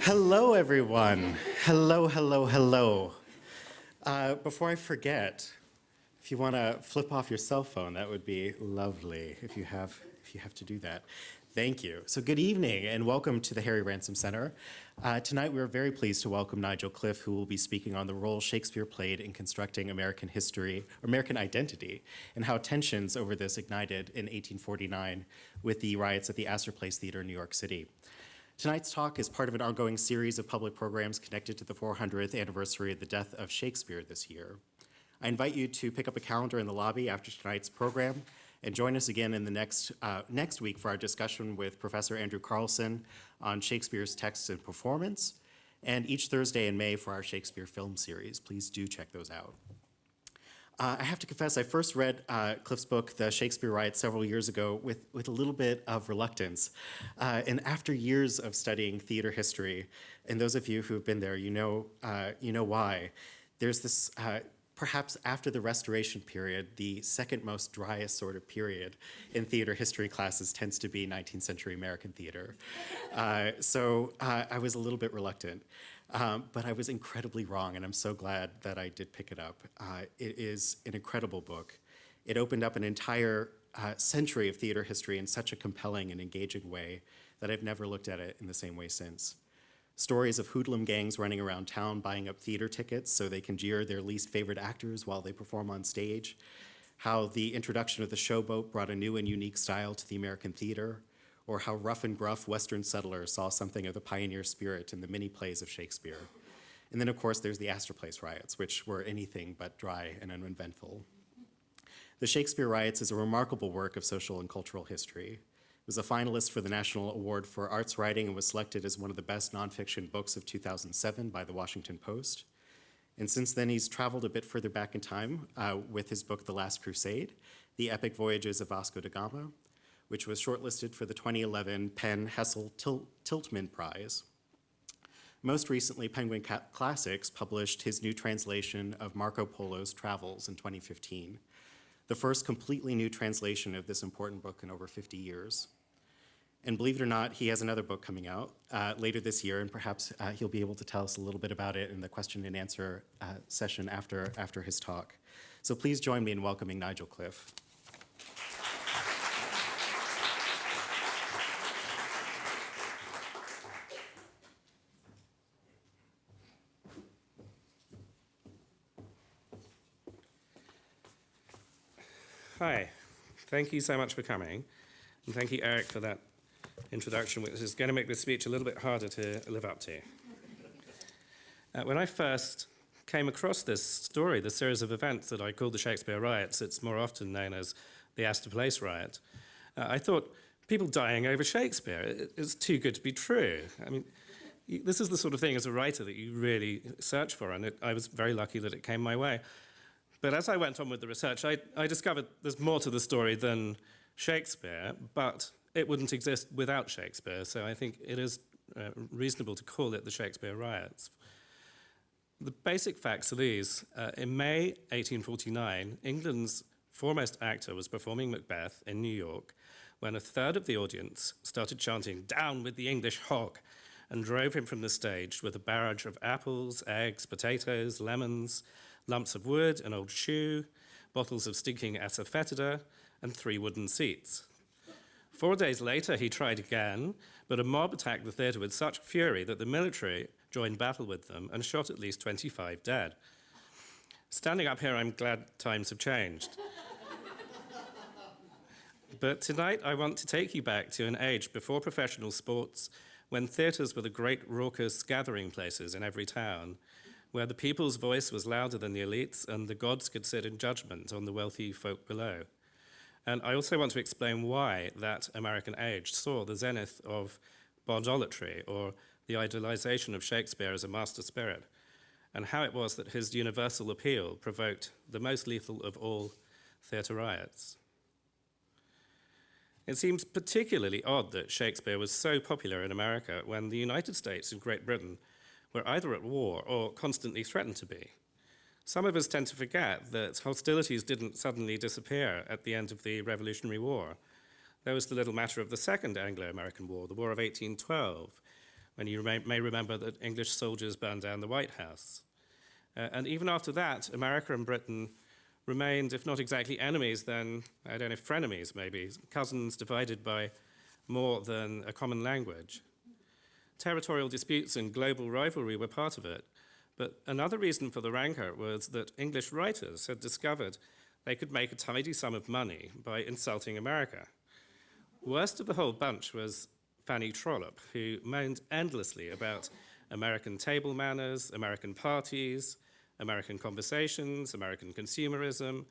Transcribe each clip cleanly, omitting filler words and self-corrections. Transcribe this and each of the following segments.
Hello, everyone. Hello, hello, hello. Before I forget, if you want to flip off your cell phone, that would be lovely if you have to do that. Thank you. So good evening and welcome to the Harry Ransom Center. Tonight we are very pleased to welcome Nigel Cliff, who will be speaking on the role Shakespeare played in constructing American history, American identity, and how tensions over this ignited in 1849 with the riots at the Astor Place Theater in New York City. Tonight's talk is part of an ongoing series of public programs connected to the 400th anniversary of the death of Shakespeare this year. I invite you to pick up a calendar in the lobby after tonight's program and join us again in the next week for our discussion with Professor Andrew Carlson on Shakespeare's texts and performance, and each Thursday in May for our Shakespeare film series. Please do check those out. I have to confess, I first read Cliff's book, The Shakespeare Riots, several years ago with a little bit of reluctance. And after years of studying theater history, and those of you who have been there, you know why. There's this, perhaps after the Restoration period, the second most driest sort of period in theater history classes tends to be 19th century American theater. So I was a little bit reluctant. But I was incredibly wrong, and I'm so glad that I did pick it up. It is an incredible book. It opened up an entire century of theater history in such a compelling and engaging way that I've never looked at it in the same way since. Stories of hoodlum gangs running around town buying up theater tickets so they can jeer their least favorite actors while they perform on stage. How the introduction of the showboat brought a new and unique style to the American theater, or how rough and gruff Western settlers saw something of the pioneer spirit in the many plays of Shakespeare. And then, of course, there's the Astor Place Riots, which were anything but dry and uneventful. The Shakespeare Riots is a remarkable work of social and cultural history. It was a finalist for the National Award for Arts Writing and was selected as one of the best nonfiction books of 2007 by the Washington Post. And since then, he's traveled a bit further back in time with his book, The Last Crusade, The Epic Voyages of Vasco da Gama, which was shortlisted for the 2011 Penn Hessel Tiltman Prize. Most recently, Penguin Classics published his new translation of Marco Polo's Travels in 2015, the first completely new translation of this important book in over 50 years. And believe it or not, he has another book coming out later this year, and perhaps he'll be able to tell us a little bit about it in the question and answer session after his talk. So please join me in welcoming Nigel Cliff. Hi, thank you so much for coming, and thank you, Eric, for that introduction, which is going to make this speech a little bit harder to live up to. When I first came across this story, the series of events that I called the Shakespeare Riots, it's more often known as the Astor Place Riot, I thought, people dying over Shakespeare, it's too good to be true. I mean, this is the sort of thing as a writer that you really search for, and I was very lucky that it came my way. But as I went on with the research, I discovered there's more to the story than Shakespeare, but it wouldn't exist without Shakespeare, so I think it is reasonable to call it the Shakespeare Riots. The basic facts are these. In May 1849, England's foremost actor was performing Macbeth in New York when a third of the audience started chanting, "Down with the English hog," and drove him from the stage with a barrage of apples, eggs, potatoes, lemons, lumps of wood, an old shoe, bottles of stinking asafoetida, and 3 wooden seats. 4 days later, he tried again, but a mob attacked the theatre with such fury that the military joined battle with them and shot at least 25 dead. Standing up here, I'm glad times have changed. But tonight, I want to take you back to an age before professional sports, when theatres were the great raucous gathering places in every town, where the people's voice was louder than the elites and the gods could sit in judgment on the wealthy folk below. And I also want to explain why that American age saw the zenith of bawdolatry, or the idolization of Shakespeare as a master spirit, and how it was that his universal appeal provoked the most lethal of all theatre riots. It seems particularly odd that Shakespeare was so popular in America when the United States and Great Britain were either at war or constantly threatened to be. Some of us tend to forget that hostilities didn't suddenly disappear at the end of the Revolutionary War. There was the little matter of the Second Anglo-American War, the War of 1812, when you may remember that English soldiers burned down the White House. And even after that, America and Britain remained, if not exactly enemies, then, I don't know, frenemies maybe, cousins divided by more than a common language. Territorial disputes and global rivalry were part of it, but another reason for the rancor was that English writers had discovered they could make a tidy sum of money by insulting America. Worst of the whole bunch was Fanny Trollope, who moaned endlessly about American table manners, American parties, American conversations, American consumerism,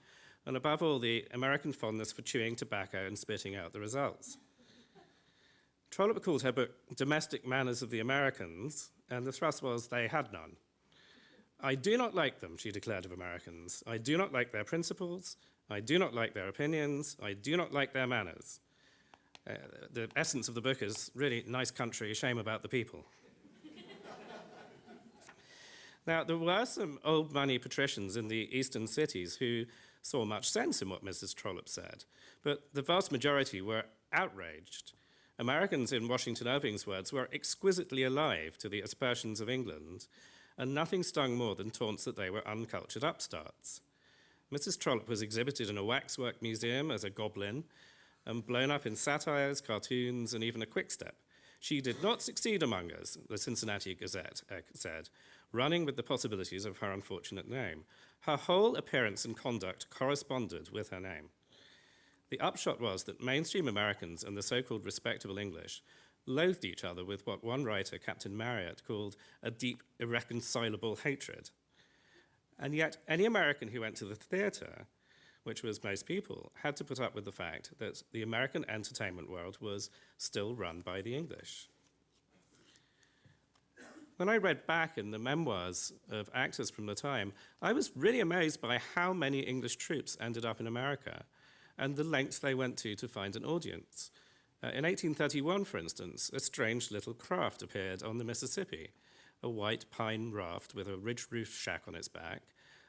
and above all, the American fondness for chewing tobacco and spitting out the results. Trollope called her book Domestic Manners of the Americans, and the thrust was they had none. I do not like them, she declared of Americans. I do not like their principles. I do not like their opinions. I do not like their manners. The essence of the book is really nice country, shame about the people. Now, there were some old money patricians in the eastern cities who saw much sense in what Mrs. Trollope said, but the vast majority were outraged. Americans, in Washington Irving's words, were exquisitely alive to the aspersions of England, and nothing stung more than taunts that they were uncultured upstarts. Mrs. Trollope was exhibited in a waxwork museum as a goblin and blown up in satires, cartoons, and even a quick-step. She did not succeed among us, the Cincinnati Gazette said, running with the possibilities of her unfortunate name. Her whole appearance and conduct corresponded with her name. The upshot was that mainstream Americans and the so-called respectable English loathed each other with what one writer, Captain Marryat, called a deep, irreconcilable hatred. And yet, any American who went to the theatre, which was most people, had to put up with the fact that the American entertainment world was still run by the English. When I read back in the memoirs of actors from the time, I was really amazed by how many English troops ended up in America and the lengths they went to find an audience. In 1831, for instance, a strange little craft appeared on the Mississippi, a white pine raft with a ridge-roof shack on its back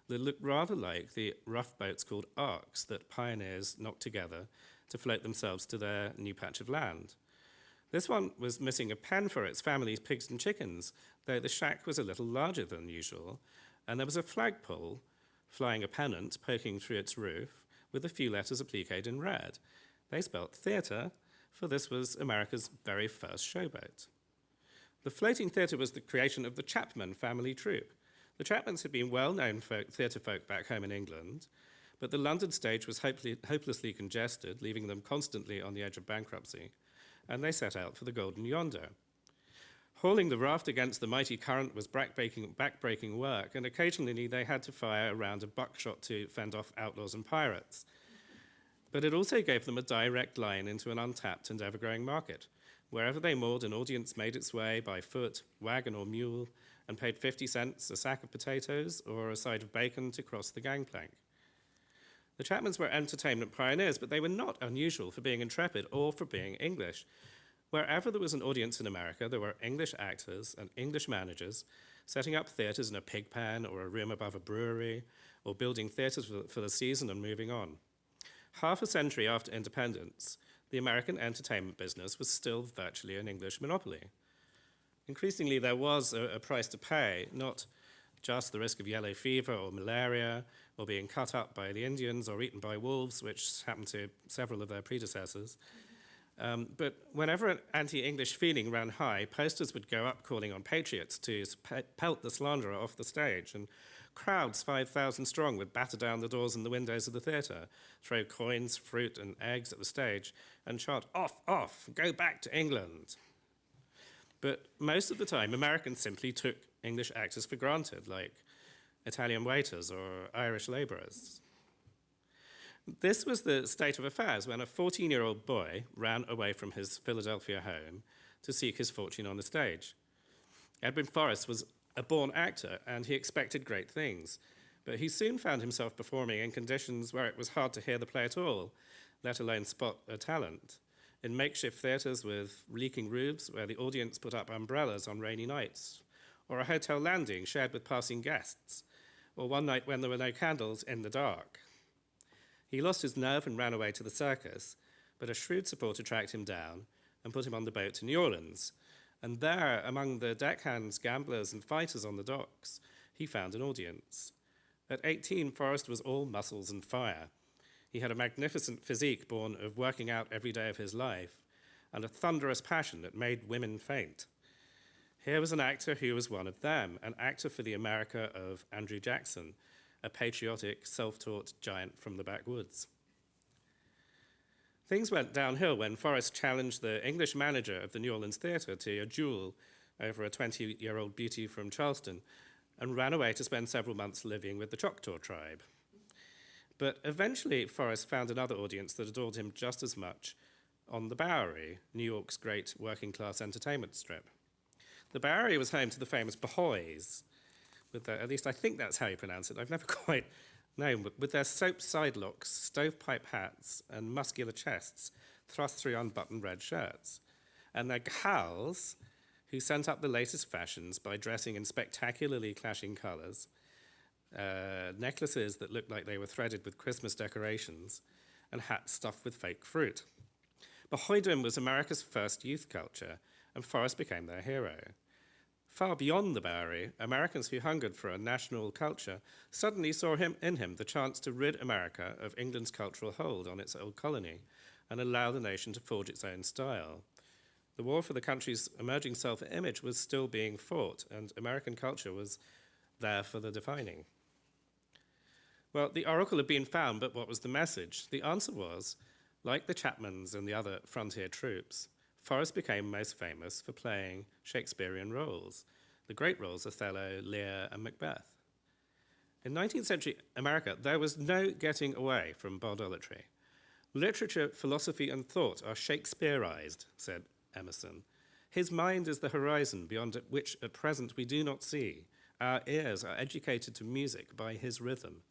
that looked rather like the rough boats called arks that pioneers knocked together to float themselves to their new patch of land. This one was missing a pen for its family's pigs and chickens, though the shack was a little larger than usual, and there was a flagpole flying a pennant poking through its roof with a few letters appliqued in red. They spelt theatre, for this was America's very first showboat. The floating theatre was the creation of the Chapman family troupe. The Chapmans had been well-known theatre folk back home in England, but the London stage was hopelessly congested, leaving them constantly on the edge of bankruptcy, and they set out for the Golden Yonder. Hauling the raft against the mighty current was back-breaking work, and occasionally they had to fire a round of buckshot to fend off outlaws and pirates. But it also gave them a direct line into an untapped and ever-growing market. Wherever they moored, an audience made its way by foot, wagon, or mule, and paid 50 cents a sack of potatoes or a side of bacon to cross the gangplank. The Chapmans were entertainment pioneers, but they were not unusual for being intrepid or for being English. Wherever there was an audience in America, there were English actors and English managers setting up theatres in a pig pen or a room above a brewery, or building theatres for the season and moving on. Half a century after independence, the American entertainment business was still virtually an English monopoly. Increasingly, there was a price to pay, not just the risk of yellow fever or malaria, or being cut up by the Indians or eaten by wolves, which happened to several of their predecessors. But whenever an anti-English feeling ran high, posters would go up calling on patriots to pelt the slanderer off the stage, and crowds 5,000 strong would batter down the doors and the windows of the theatre, throw coins, fruit, and eggs at the stage, and shout, "Off, off, go back to England." But most of the time, Americans simply took English actors for granted, like Italian waiters or Irish labourers. This was the state of affairs when a 14-year-old boy ran away from his Philadelphia home to seek his fortune on the stage. Edwin Forrest was a born actor, and he expected great things, but he soon found himself performing in conditions where it was hard to hear the play at all, let alone spot a talent. In makeshift theatres with leaking roofs where the audience put up umbrellas on rainy nights, or a hotel landing shared with passing guests, or one night when there were no candles in the dark. He lost his nerve and ran away to the circus, but a shrewd supporter tracked him down and put him on the boat to New Orleans, And there, among the deckhands, gamblers, and fighters on the docks, he found an audience. At 18, Forrest was all muscles and fire. He had a magnificent physique born of working out every day of his life, and a thunderous passion that made women faint. Here was an actor who was one of them, an actor for the America of Andrew Jackson, a patriotic, self-taught giant from the backwoods. Things went downhill when Forrest challenged the English manager of the New Orleans Theatre to a duel over a 20-year-old beauty from Charleston and ran away to spend several months living with the Choctaw tribe. But eventually, Forrest found another audience that adored him just as much on the Bowery, New York's great working-class entertainment strip. The Bowery was home to the famous Bahoys, with their, at least I think that's how you pronounce it, I've never quite known, but with their soap sidelocks, stovepipe hats, and muscular chests thrust through unbuttoned red shirts. And their gals, who sent up the latest fashions by dressing in spectacularly clashing colours, necklaces that looked like they were threaded with Christmas decorations, and hats stuffed with fake fruit. Bahoydom was America's first youth culture, and Forrest became their hero. Far beyond the Bowery, Americans who hungered for a national culture suddenly saw in him the chance to rid America of England's cultural hold on its old colony and allow the nation to forge its own style. The war for the country's emerging self-image was still being fought, and American culture was there for the defining. Well, the oracle had been found, but what was the message? The answer was, like the Chapmans and the other frontier troops, Forrest became most famous for playing Shakespearean roles, the great roles Othello, Lear, and Macbeth. In 19th century America, there was no getting away from bawdolatry. Literature, philosophy, and thought are Shakespeareized, said Emerson. His mind is the horizon beyond which at present we do not see. Our ears are educated to music by his rhythm.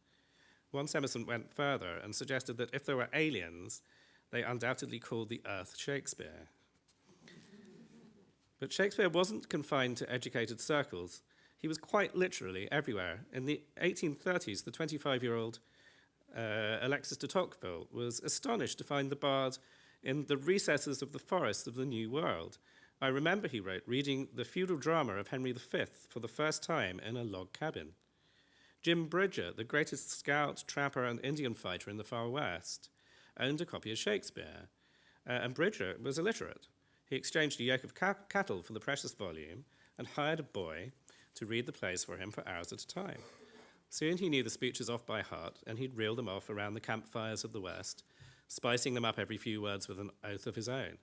Once Emerson went further and suggested that if there were aliens, they undoubtedly called the earth Shakespeare. But Shakespeare wasn't confined to educated circles. He was quite literally everywhere. In the 1830s, the 25-year-old Alexis de Tocqueville was astonished to find the bard in the recesses of the forests of the New World. I remember, he wrote, reading the feudal drama of Henry V for the first time in a log cabin. Jim Bridger, the greatest scout, trapper, and Indian fighter in the far west, owned a copy of Shakespeare, and Bridger was illiterate. He exchanged a yoke of cattle for the precious volume and hired a boy to read the plays for him for hours at a time. Soon he knew the speeches off by heart, and he'd reel them off around the campfires of the West, spicing them up every few words with an oath of his own.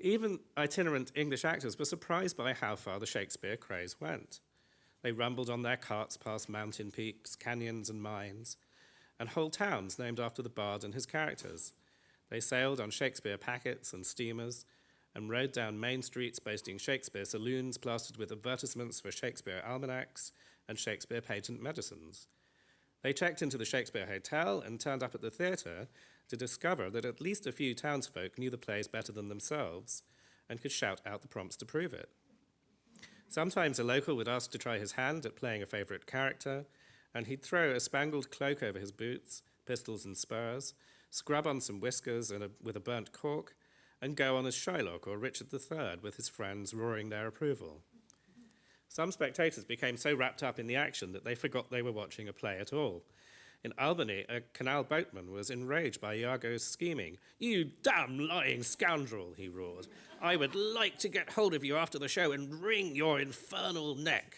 Even itinerant English actors were surprised by how far the Shakespeare craze went. They rumbled on their carts past mountain peaks, canyons, and mines, and whole towns named after the bard and his characters. They sailed on Shakespeare packets and steamers and rode down main streets boasting Shakespeare saloons plastered with advertisements for Shakespeare almanacs and Shakespeare patent medicines. They checked into the Shakespeare Hotel and turned up at the theatre to discover that at least a few townsfolk knew the plays better than themselves and could shout out the prompts to prove it. Sometimes a local would ask to try his hand at playing a favourite character, and he'd throw a spangled cloak over his boots, pistols and spurs, scrub on some whiskers with a burnt cork, and go on as Shylock or Richard III with his friends roaring their approval. Some spectators became so wrapped up in the action that they forgot they were watching a play at all. In Albany, a canal boatman was enraged by Iago's scheming. "You damn lying scoundrel," he roared. "I would like to get hold of you after the show and wring your infernal neck."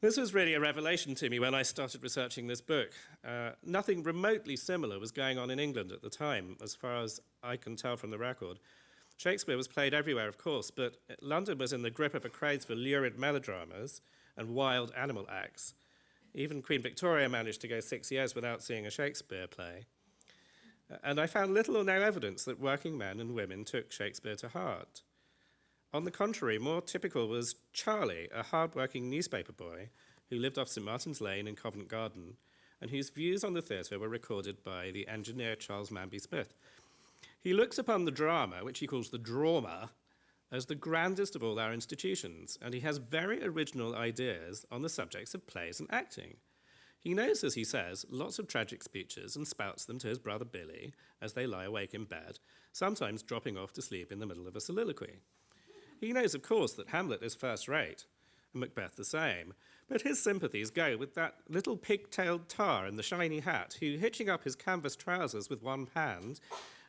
This was really a revelation to me when I started researching this book. Nothing remotely similar was going on in England at the time, as far as I can tell from the record. Shakespeare was played everywhere, of course, but London was in the grip of a craze for lurid melodramas and wild animal acts. Even Queen Victoria managed to go 6 years without seeing a Shakespeare play. And I found little or no evidence that working men and women took Shakespeare to heart. On the contrary, more typical was Charlie, a hard-working newspaper boy who lived off St. Martin's Lane in Covent Garden and whose views on the theatre were recorded by the engineer Charles Manby Smith. He looks upon the drama, which he calls the drama, as the grandest of all our institutions, and he has very original ideas on the subjects of plays and acting. He knows, as he says, lots of tragic speeches and spouts them to his brother Billy as they lie awake in bed, sometimes dropping off to sleep in the middle of a soliloquy. He knows, of course, that Hamlet is first rate, and Macbeth the same, but his sympathies go with that little pig-tailed tar in the shiny hat who, hitching up his canvas trousers with one hand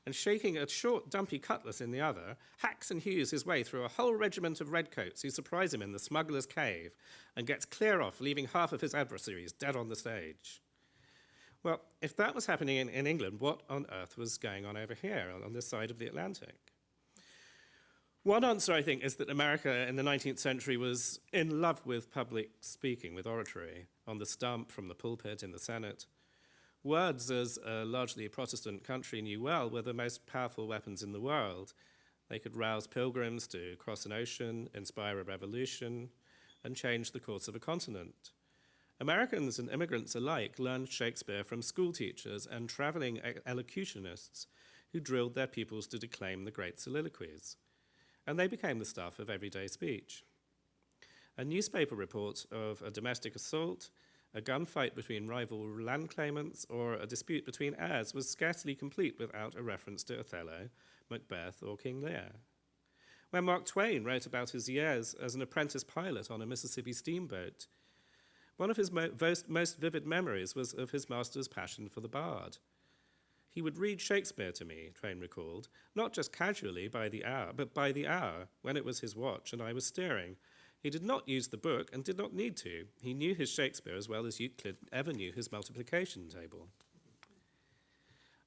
and shaking a short, dumpy cutlass in the other, hacks and hews his way through a whole regiment of redcoats who surprise him in the smuggler's cave and gets clear off, leaving half of his adversaries dead on the stage. Well, if that was happening in England, what on earth was going on over here, on this side of the Atlantic? One answer, I think, is that America in the 19th century was in love with public speaking, with oratory, on the stump, from the pulpit, in the Senate. Words, as a largely Protestant country knew well, were the most powerful weapons in the world. They could rouse pilgrims to cross an ocean, inspire a revolution, and change the course of a continent. Americans and immigrants alike learned Shakespeare from school teachers and traveling elocutionists who drilled their pupils to declaim the great soliloquies. And they became the stuff of everyday speech. A newspaper report of a domestic assault, a gunfight between rival land claimants, or a dispute between heirs was scarcely complete without a reference to Othello, Macbeth, or King Lear. When Mark Twain wrote about his years as an apprentice pilot on a Mississippi steamboat, one of his most vivid memories was of his master's passion for the bard. He would read Shakespeare to me, Twain recalled, not just casually by the hour, but by the hour, when it was his watch and I was steering. He did not use the book and did not need to. He knew his Shakespeare as well as Euclid ever knew his multiplication table.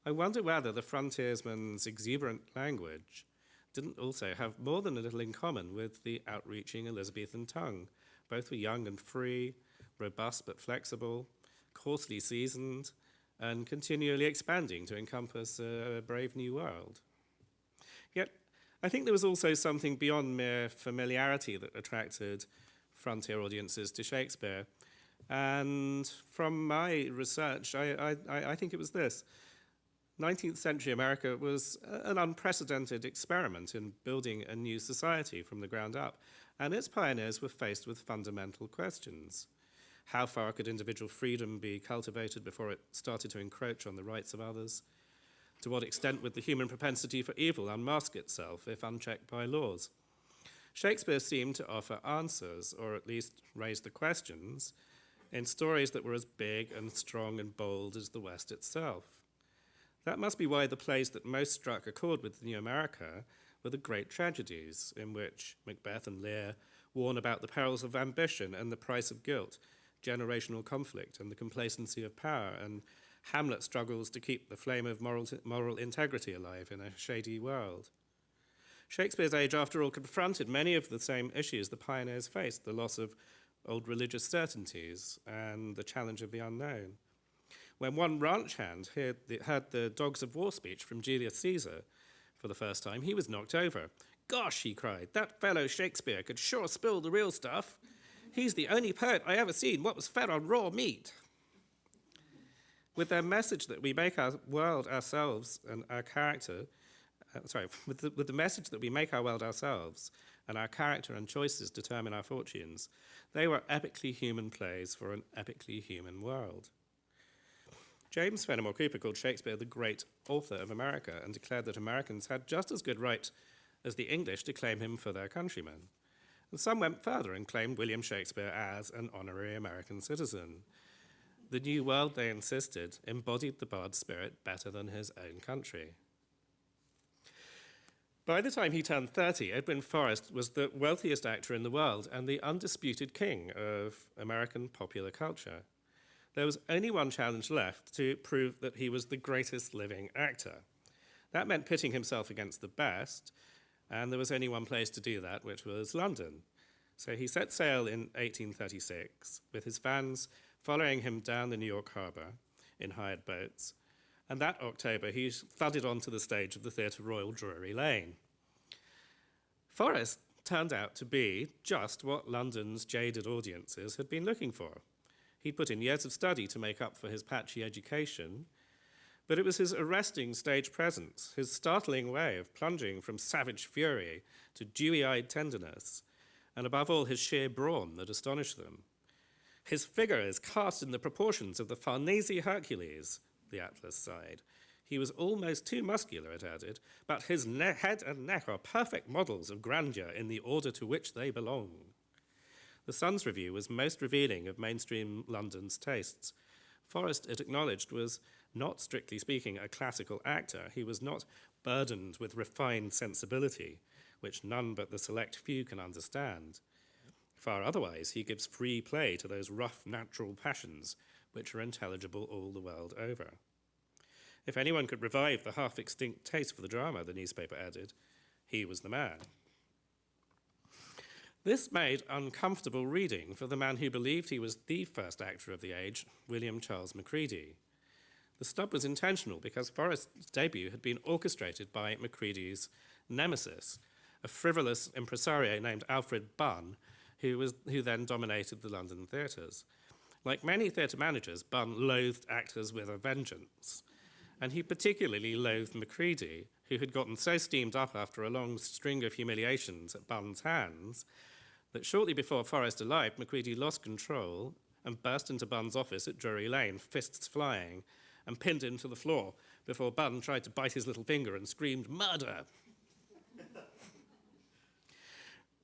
I wonder whether the frontiersman's exuberant language didn't also have more than a little in common with the outreaching Elizabethan tongue. Both were young and free, robust but flexible, coarsely seasoned, and continually expanding to encompass a brave new world. Yet, I think there was also something beyond mere familiarity that attracted frontier audiences to Shakespeare. And from my research, I think it was this. 19th century America was an unprecedented experiment in building a new society from the ground up, and its pioneers were faced with fundamental questions. How far could individual freedom be cultivated before it started to encroach on the rights of others? To what extent would the human propensity for evil unmask itself if unchecked by laws? Shakespeare seemed to offer answers, or at least raise the questions, in stories that were as big and strong and bold as the West itself. That must be why the plays that most struck a chord with New America were the great tragedies, in which Macbeth and Lear warn about the perils of ambition and the price of guilt, generational conflict and the complacency of power, and Hamlet struggles to keep the flame of moral integrity alive in a shady world. Shakespeare's age, after all, confronted many of the same issues the pioneers faced, the loss of old religious certainties and the challenge of the unknown. When one ranch hand heard the Dogs of War speech from Julius Caesar for the first time, he was knocked over. "Gosh," he cried, "that fellow Shakespeare could sure spill the real stuff. He's the only poet I ever seen what was fed on raw meat." With their message that we make our world ourselves and our character, with the message that we make our world ourselves and our character and choices determine our fortunes, they were epically human plays for an epically human world. James Fenimore Cooper called Shakespeare the great author of America and declared that Americans had just as good right as the English to claim him for their countrymen. And some went further and claimed William Shakespeare as an honorary American citizen. The new world, they insisted, embodied the bard's spirit better than his own country. By the time he turned 30, Edwin Forrest was the wealthiest actor in the world and the undisputed king of American popular culture. There was only one challenge left to prove that he was the greatest living actor. That meant pitting himself against the best, and there was only one place to do that, which was London. So he set sail in 1836, with his fans following him down the New York harbor in hired boats, and that October he thudded onto the stage of the Theatre Royal Drury Lane. Forrest turned out to be just what London's jaded audiences had been looking for. He'd put in years of study to make up for his patchy education, but it was his arresting stage presence, his startling way of plunging from savage fury to dewy-eyed tenderness, and above all, his sheer brawn that astonished them. His figure is cast in the proportions of the Farnese Hercules, the Atlas sighed. He was almost too muscular, it added, but his head and neck are perfect models of grandeur in the order to which they belong. The Sun's review was most revealing of mainstream London's tastes. Forrest, it acknowledged, was not, strictly speaking, a classical actor. He was not burdened with refined sensibility, which none but the select few can understand. Far otherwise, he gives free play to those rough natural passions which are intelligible all the world over. If anyone could revive the half-extinct taste for the drama, the newspaper added, he was the man. This made uncomfortable reading for the man who believed he was the first actor of the age, William Charles Macready. The stub was intentional because Forrest's debut had been orchestrated by Macready's nemesis, a frivolous impresario named Alfred Bunn, who then dominated the London theatres. Like many theatre managers, Bunn loathed actors with a vengeance, and he particularly loathed Macready, who had gotten so steamed up after a long string of humiliations at Bunn's hands that shortly before Forrest arrived, Macready lost control and burst into Bunn's office at Drury Lane, fists flying, and pinned him to the floor before Bunn tried to bite his little finger and screamed, "Murder!"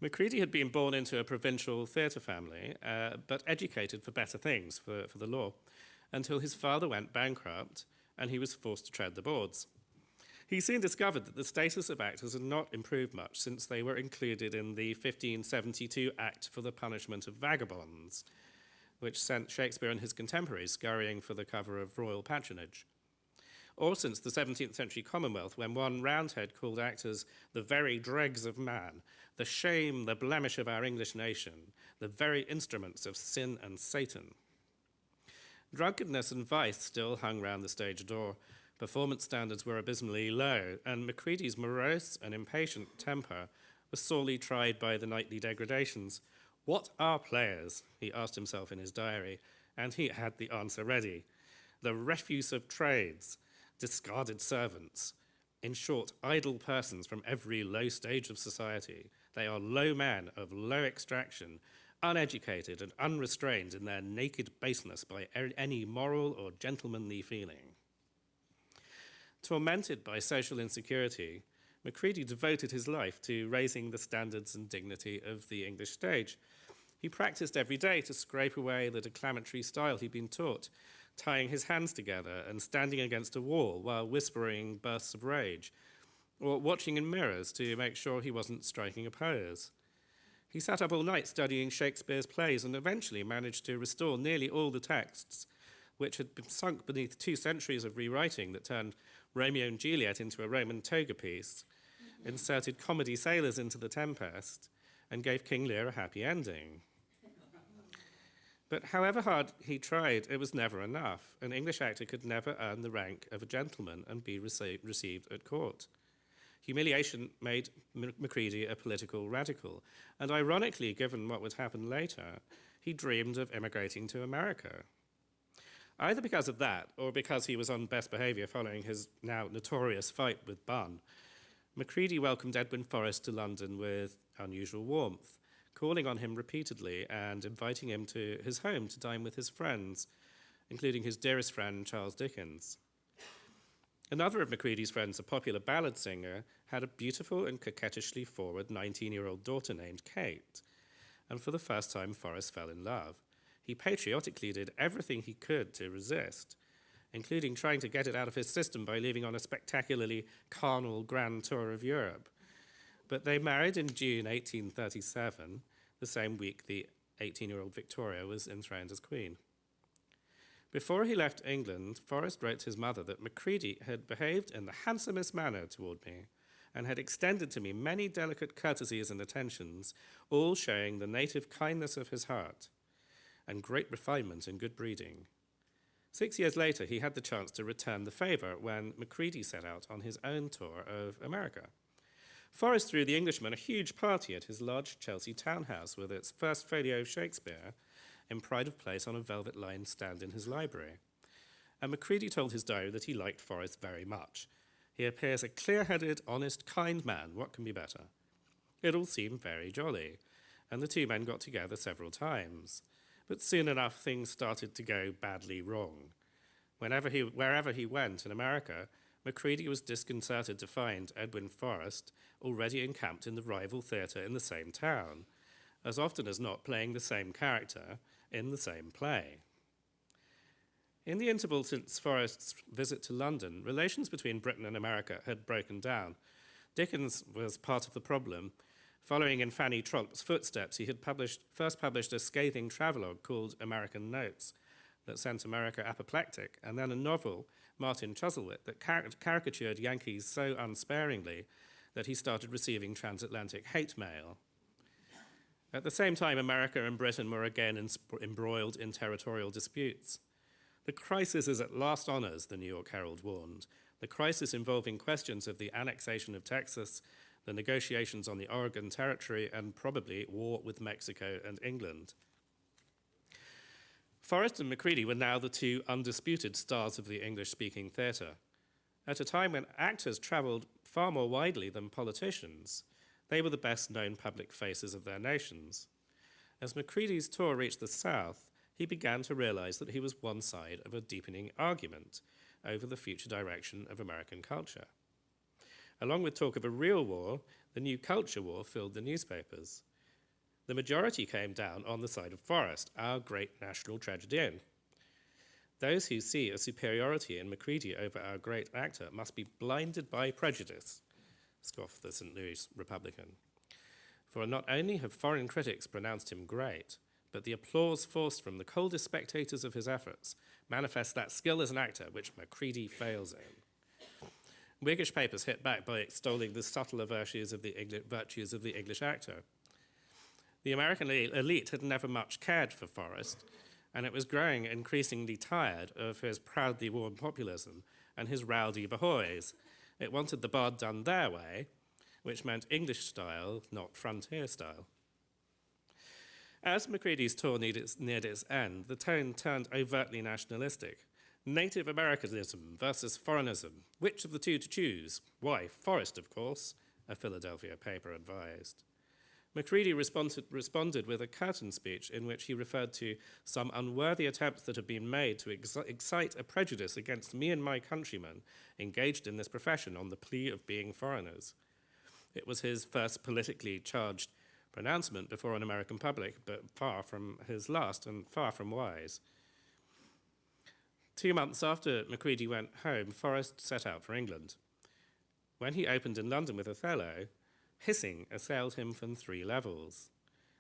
Macready had been born into a provincial theatre family, but educated for better things, for the law, until his father went bankrupt and he was forced to tread the boards. He soon discovered that the status of actors had not improved much since they were included in the 1572 Act for the Punishment of Vagabonds, which sent Shakespeare and his contemporaries scurrying for the cover of royal patronage. Or since the 17th century Commonwealth, when one Roundhead called actors the very dregs of man, the shame, the blemish of our English nation, the very instruments of sin and Satan. Drunkenness and vice still hung round the stage door. Performance standards were abysmally low, and Macready's morose and impatient temper was sorely tried by the nightly degradations. What are players? He asked himself in his diary, and he had the answer ready. The refuse of trades, discarded servants, in short, idle persons from every low stage of society. They are low men of low extraction, uneducated and unrestrained in their naked baseness by any moral or gentlemanly feeling. Tormented by social insecurity, Macready devoted his life to raising the standards and dignity of the English stage. He practiced every day to scrape away the declamatory style he'd been taught, tying his hands together and standing against a wall while whispering bursts of rage, or watching in mirrors to make sure he wasn't striking a pose. He sat up all night studying Shakespeare's plays and eventually managed to restore nearly all the texts, which had been sunk beneath 2 centuries of rewriting that turned Romeo and Juliet into a Roman toga piece, inserted comedy sailors into the Tempest, and gave King Lear a happy ending. But however hard he tried, it was never enough. An English actor could never earn the rank of a gentleman and be received at court. Humiliation made Macready a political radical, and ironically, given what would happen later, he dreamed of emigrating to America. Either because of that, or because he was on best behaviour following his now notorious fight with Bunn, Macready welcomed Edwin Forrest to London with unusual warmth, calling on him repeatedly and inviting him to his home to dine with his friends, including his dearest friend, Charles Dickens. Another of Macready's friends, a popular ballad singer, had a beautiful and coquettishly forward 19-year-old daughter named Kate, and for the first time Forrest fell in love. He patriotically did everything he could to resist, including trying to get it out of his system by leaving on a spectacularly carnal grand tour of Europe. But they married in June 1837, the same week the 18-year-old Victoria was enthroned as queen. Before he left England, Forrest wrote to his mother that Macready had behaved in the handsomest manner toward me and had extended to me many delicate courtesies and attentions, all showing the native kindness of his heart and great refinement and good breeding. 6 years later, he had the chance to return the favour when Macready set out on his own tour of America. Forrest threw the Englishman a huge party at his large Chelsea townhouse with its first folio of Shakespeare in pride of place on a velvet-lined stand in his library. And Macready told his diary that he liked Forrest very much. He appears a clear-headed, honest, kind man. What can be better? It all seemed very jolly, and the two men got together several times. But soon enough, things started to go badly wrong. Wherever he went in America, Macready was disconcerted to find Edwin Forrest already encamped in the rival theatre in the same town, as often as not playing the same character in the same play. In the interval since Forrest's visit to London, relations between Britain and America had broken down. Dickens was part of the problem. Following in Fanny Tromp's footsteps, he had first published a scathing travelogue called American Notes that sent America apoplectic, and then a novel, Martin Chuzzlewit, that caricatured Yankees so unsparingly that he started receiving transatlantic hate mail. At the same time, America and Britain were again embroiled in territorial disputes. The crisis is at last on us, the New York Herald warned. The crisis involving questions of the annexation of Texas, the negotiations on the Oregon Territory, and probably war with Mexico and England. Forrest and Macready were now the two undisputed stars of the English-speaking theatre. At a time when actors travelled far more widely than politicians, they were the best-known public faces of their nations. As Macready's tour reached the South, he began to realise that he was one side of a deepening argument over the future direction of American culture. Along with talk of a real war, the new culture war filled the newspapers. The majority came down on the side of Forrest, our great national tragedian. Those who see a superiority in Macready over our great actor must be blinded by prejudice, scoffed the St. Louis Republican. For not only have foreign critics pronounced him great, but the applause forced from the coldest spectators of his efforts manifests that skill as an actor which Macready fails in. Whiggish papers hit back by extolling the subtler virtues of the English actor. The American elite had never much cared for Forrest, and it was growing increasingly tired of his proudly warm populism and his rowdy bahoys. It wanted the bard done their way, which meant English style, not frontier style. As Macready's tour neared its end, the tone turned overtly nationalistic. Native Americanism versus foreignism. Which of the two to choose? Why, Forrest, of course, a Philadelphia paper advised. Macready responded with a curtain speech in which he referred to some unworthy attempts that had been made to excite a prejudice against me and my countrymen engaged in this profession on the plea of being foreigners. It was his first politically charged pronouncement before an American public, but far from his last and far from wise. 2 months after Macready went home, Forrest set out for England. When he opened in London with Othello, hissing assailed him from 3 levels.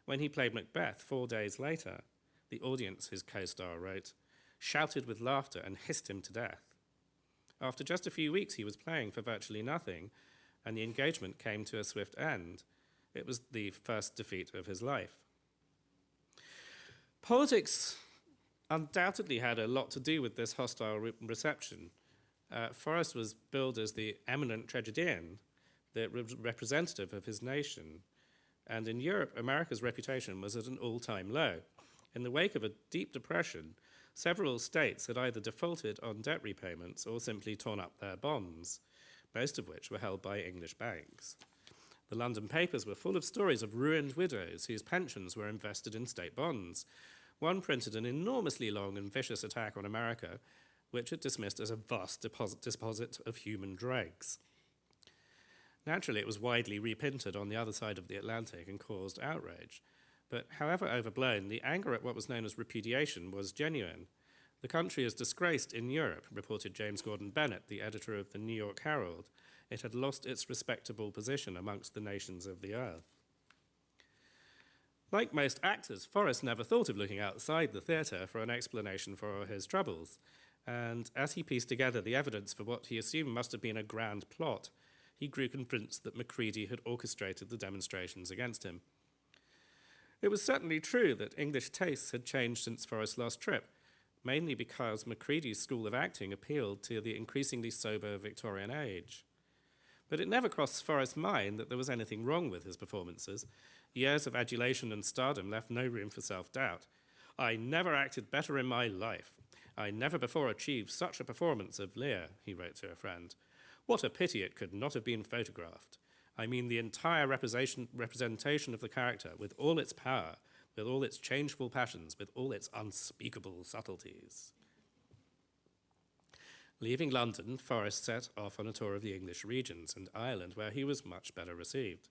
When he played Macbeth 4 days later, the audience, his co-star wrote, shouted with laughter and hissed him to death. After just a few weeks, he was playing for virtually nothing, and the engagement came to a swift end. It was the first defeat of his life. Politics undoubtedly had a lot to do with this hostile reception. Forrest was billed as the eminent tragedian, the representative of his nation. And in Europe, America's reputation was at an all-time low. In the wake of a deep depression, several states had either defaulted on debt repayments or simply torn up their bonds, most of which were held by English banks. The London papers were full of stories of ruined widows whose pensions were invested in state bonds. One printed an enormously long and vicious attack on America, which it dismissed as a vast deposit of human dregs. Naturally, it was widely reprinted on the other side of the Atlantic and caused outrage. But however overblown, the anger at what was known as repudiation was genuine. The country is disgraced in Europe, reported James Gordon Bennett, the editor of the New York Herald. It had lost its respectable position amongst the nations of the earth. Like most actors, Forrest never thought of looking outside the theatre for an explanation for his troubles. And as he pieced together the evidence for what he assumed must have been a grand plot, he grew convinced that Macready had orchestrated the demonstrations against him. It was certainly true that English tastes had changed since Forrest's last trip, mainly because Macready's school of acting appealed to the increasingly sober Victorian age. But it never crossed Forrest's mind that there was anything wrong with his performances. Years of adulation and stardom left no room for self-doubt. I never acted better in my life. I never before achieved such a performance of Lear, he wrote to a friend. What a pity it could not have been photographed. I mean the entire representation of the character, with all its power, with all its changeful passions, with all its unspeakable subtleties. Leaving London, Forrest set off on a tour of the English regions and Ireland, where he was much better received.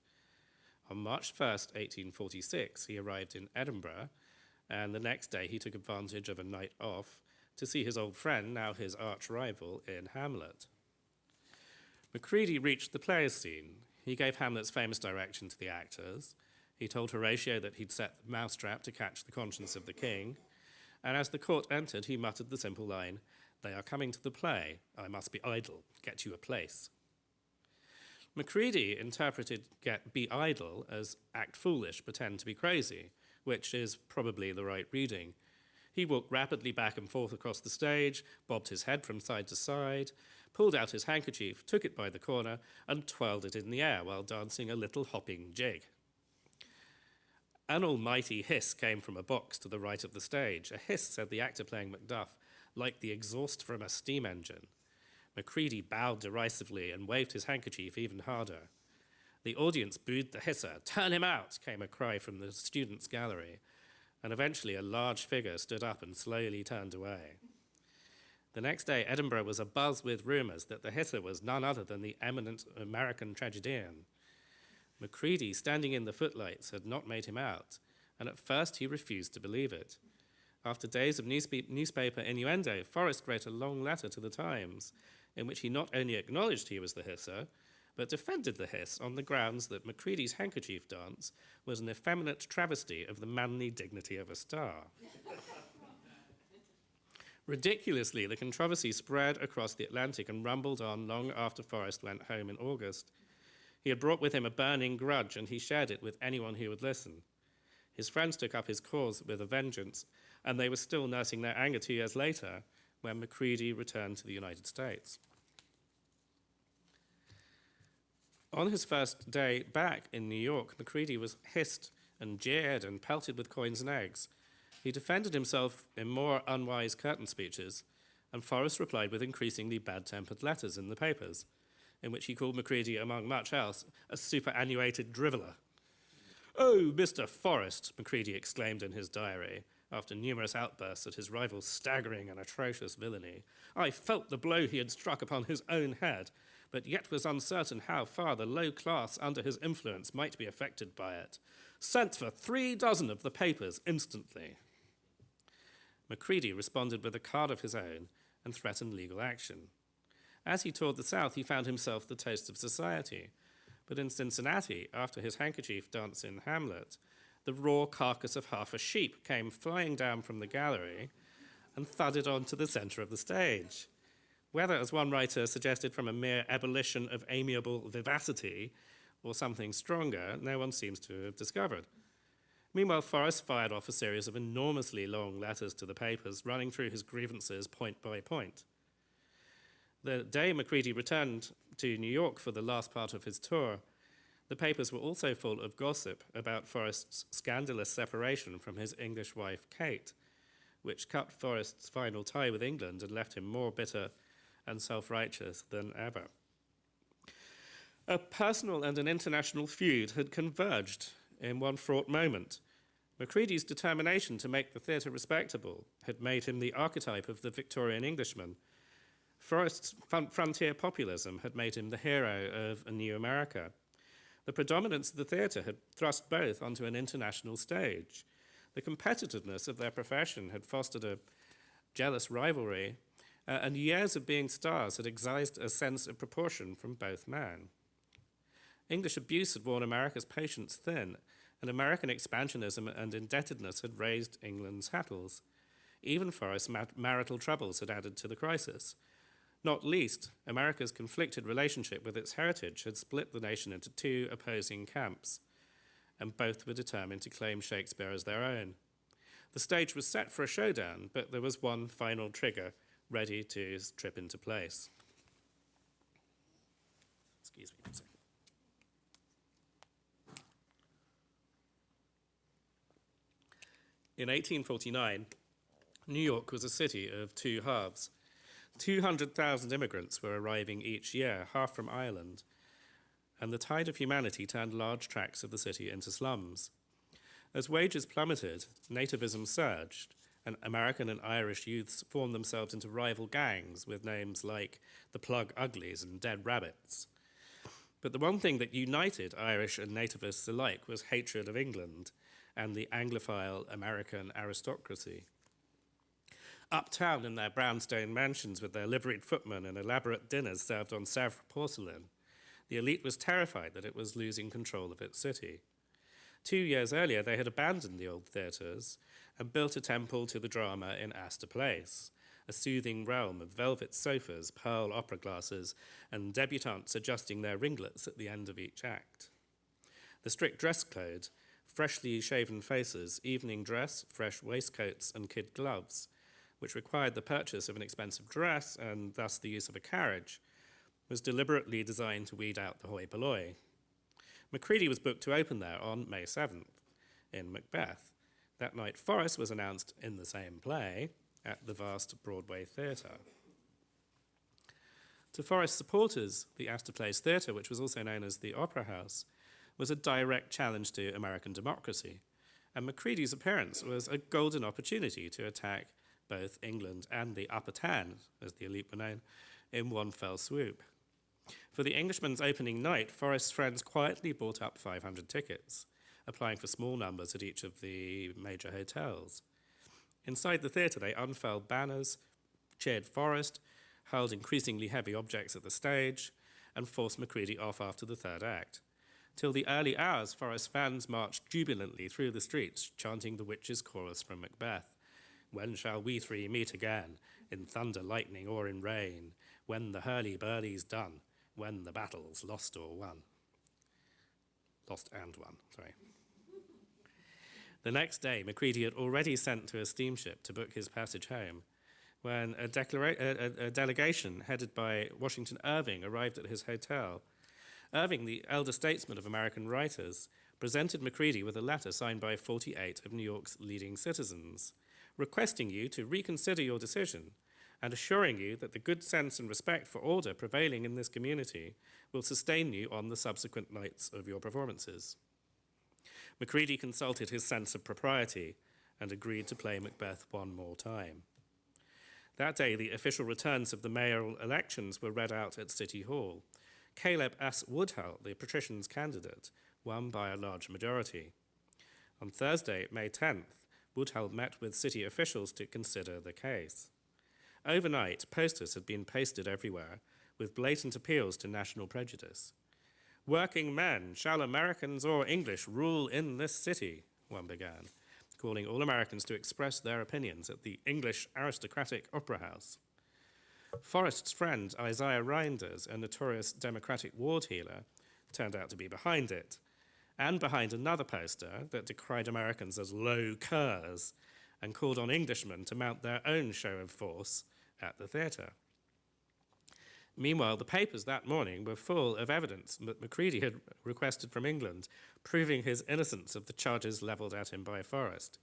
On March 1st, 1846, he arrived in Edinburgh, and the next day he took advantage of a night off to see his old friend, now his arch-rival, in Hamlet. Macready reached the players' scene. He gave Hamlet's famous direction to the actors. He told Horatio that he'd set the mousetrap to catch the conscience of the king, and as the court entered, he muttered the simple line, "They are coming to the play. I must be idle. Get you a place." Macready interpreted be idle as act foolish, pretend to be crazy, which is probably the right reading. He walked rapidly back and forth across the stage, bobbed his head from side to side, pulled out his handkerchief, took it by the corner, and twirled it in the air while dancing a little hopping jig. An almighty hiss came from a box to the right of the stage. A hiss, said the actor playing Macduff, like the exhaust from a steam engine. Macready bowed derisively and waved his handkerchief even harder. The audience booed the hisser. "Turn him out," came a cry from the students' gallery, and eventually a large figure stood up and slowly turned away. The next day, Edinburgh was abuzz with rumours that the hisser was none other than the eminent American tragedian. Macready, standing in the footlights, had not made him out, and at first he refused to believe it. After days of newspaper innuendo, Forrest wrote a long letter to the Times, in which he not only acknowledged he was the hisser, but defended the hiss on the grounds that Macready's handkerchief dance was an effeminate travesty of the manly dignity of a star. Ridiculously, the controversy spread across the Atlantic and rumbled on long after Forrest went home in August. He had brought with him a burning grudge, and he shared it with anyone who would listen. His friends took up his cause with a vengeance, and they were still nursing their anger 2 years later when Macready returned to the United States. On his first day back in New York, Macready was hissed and jeered and pelted with coins and eggs. He defended himself in more unwise curtain speeches, and Forrest replied with increasingly bad-tempered letters in the papers, in which he called Macready, among much else, a superannuated driveller. "Oh, Mr. Forrest," Macready exclaimed in his diary, after numerous outbursts at his rival's staggering and atrocious villainy, "I felt the blow he had struck upon his own head, but yet was uncertain how far the low class under his influence might be affected by it. Sent for 3 dozen of the papers instantly." Macready responded with a card of his own and threatened legal action. As he toured the South, he found himself the toast of society. But in Cincinnati, after his handkerchief dance in Hamlet, the raw carcass of half a sheep came flying down from the gallery and thudded onto the center of the stage. Whether, as one writer suggested, from a mere ebullition of amiable vivacity or something stronger, no one seems to have discovered. Meanwhile, Forrest fired off a series of enormously long letters to the papers, running through his grievances point by point. The day Macready returned to New York for the last part of his tour, the papers were also full of gossip about Forrest's scandalous separation from his English wife, Kate, which cut Forrest's final tie with England and left him more bitter and self-righteous than ever. A personal and an international feud had converged in one fraught moment. Macready's determination to make the theatre respectable had made him the archetype of the Victorian Englishman. Forrest's frontier populism had made him the hero of a new America. The predominance of the theatre had thrust both onto an international stage. The competitiveness of their profession had fostered a jealous rivalry, and years of being stars had excised a sense of proportion from both men. English abuse had worn America's patience thin, and American expansionism and indebtedness had raised England's hackles. Even Forrest's marital troubles had added to the crisis. Not least, America's conflicted relationship with its heritage had split the nation into 2 opposing camps, and both were determined to claim Shakespeare as their own. The stage was set for a showdown, but there was one final trigger ready to trip into place. Excuse me for a second. In 1849, New York was a city of 2 halves. 200,000 immigrants were arriving each year, half from Ireland, and the tide of humanity turned large tracts of the city into slums. As wages plummeted, nativism surged, and American and Irish youths formed themselves into rival gangs with names like the Plug Uglies and Dead Rabbits. But the one thing that united Irish and nativists alike was hatred of England and the Anglophile American aristocracy. Uptown in their brownstone mansions with their liveried footmen and elaborate dinners served on Sèvres porcelain, the elite was terrified that it was losing control of its city. 2 years earlier, they had abandoned the old theatres and built a temple to the drama in Astor Place, a soothing realm of velvet sofas, pearl opera glasses, and debutantes adjusting their ringlets at the end of each act. The strict dress code, freshly shaven faces, evening dress, fresh waistcoats, and kid gloves, which required the purchase of an expensive dress and thus the use of a carriage, was deliberately designed to weed out the hoi polloi. Macready was booked to open there on May 7th in Macbeth. That night, Forrest was announced in the same play at the vast Broadway Theatre. To Forrest's supporters, the Astor Place Theatre, which was also known as the Opera House, was a direct challenge to American democracy, and Macready's appearance was a golden opportunity to attack both England and the Upper Ten, as the elite were known, in one fell swoop. For the Englishman's opening night, Forrest's friends quietly bought up 500 tickets, applying for small numbers at each of the major hotels. Inside the theatre, they unfurled banners, cheered Forrest, hurled increasingly heavy objects at the stage, and forced Macready off after the third act. Till the early hours, Forrest fans marched jubilantly through the streets, chanting the witches' chorus from Macbeth. When shall we three meet again, in thunder, lightning, or in rain? When the hurly-burly's done, when the battle's lost or won. Lost and won, sorry. The next day, Macready had already sent to a steamship to book his passage home, when a delegation headed by Washington Irving arrived at his hotel. Irving, the elder statesman of American writers, presented Macready with a letter signed by 48 of New York's leading citizens, requesting you to reconsider your decision and assuring you that the good sense and respect for order prevailing in this community will sustain you on the subsequent nights of your performances. Macready consulted his sense of propriety and agreed to play Macbeth one more time. That day, the official returns of the mayoral elections were read out at City Hall. Caleb S. Woodhull, the patrician's candidate, won by a large majority. On Thursday, May 10th, Woodhull met with city officials to consider the case. Overnight, posters had been pasted everywhere with blatant appeals to national prejudice. "Working men, shall Americans or English rule in this city?" one began, calling all Americans to express their opinions at the English aristocratic opera house. Forrest's friend Isaiah Rynders, a notorious Democratic ward heeler, turned out to be behind it, and behind another poster that decried Americans as low curs and called on Englishmen to mount their own show of force at the theatre. Meanwhile, the papers that morning were full of evidence that Macready had requested from England, proving his innocence of the charges levelled at him by Forrest.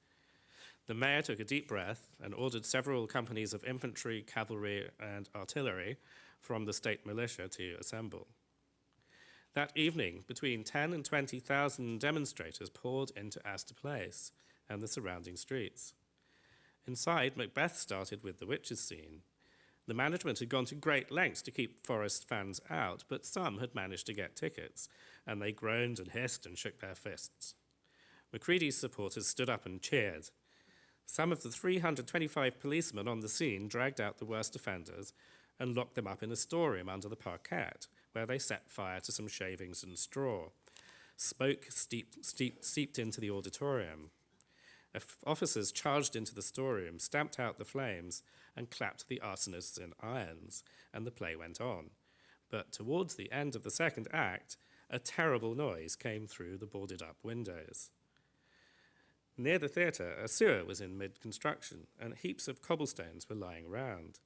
The mayor took a deep breath and ordered several companies of infantry, cavalry, and artillery from the state militia to assemble. That evening, between 10 and 20,000 demonstrators poured into Astor Place and the surrounding streets. Inside, Macbeth started with the witches' scene. The management had gone to great lengths to keep Forrest fans out, but some had managed to get tickets, and they groaned and hissed and shook their fists. Macready's supporters stood up and cheered. Some of the 325 policemen on the scene dragged out the worst offenders and locked them up in a storeroom under the parquet, where they set fire to some shavings and straw. Smoke seeped into the auditorium. Officers charged into the storeroom, stamped out the flames, and clapped the arsonists in irons, and the play went on. But towards the end of the second act, a terrible noise came through the boarded-up windows. Near the theatre, a sewer was in mid-construction, and heaps of cobblestones were lying around.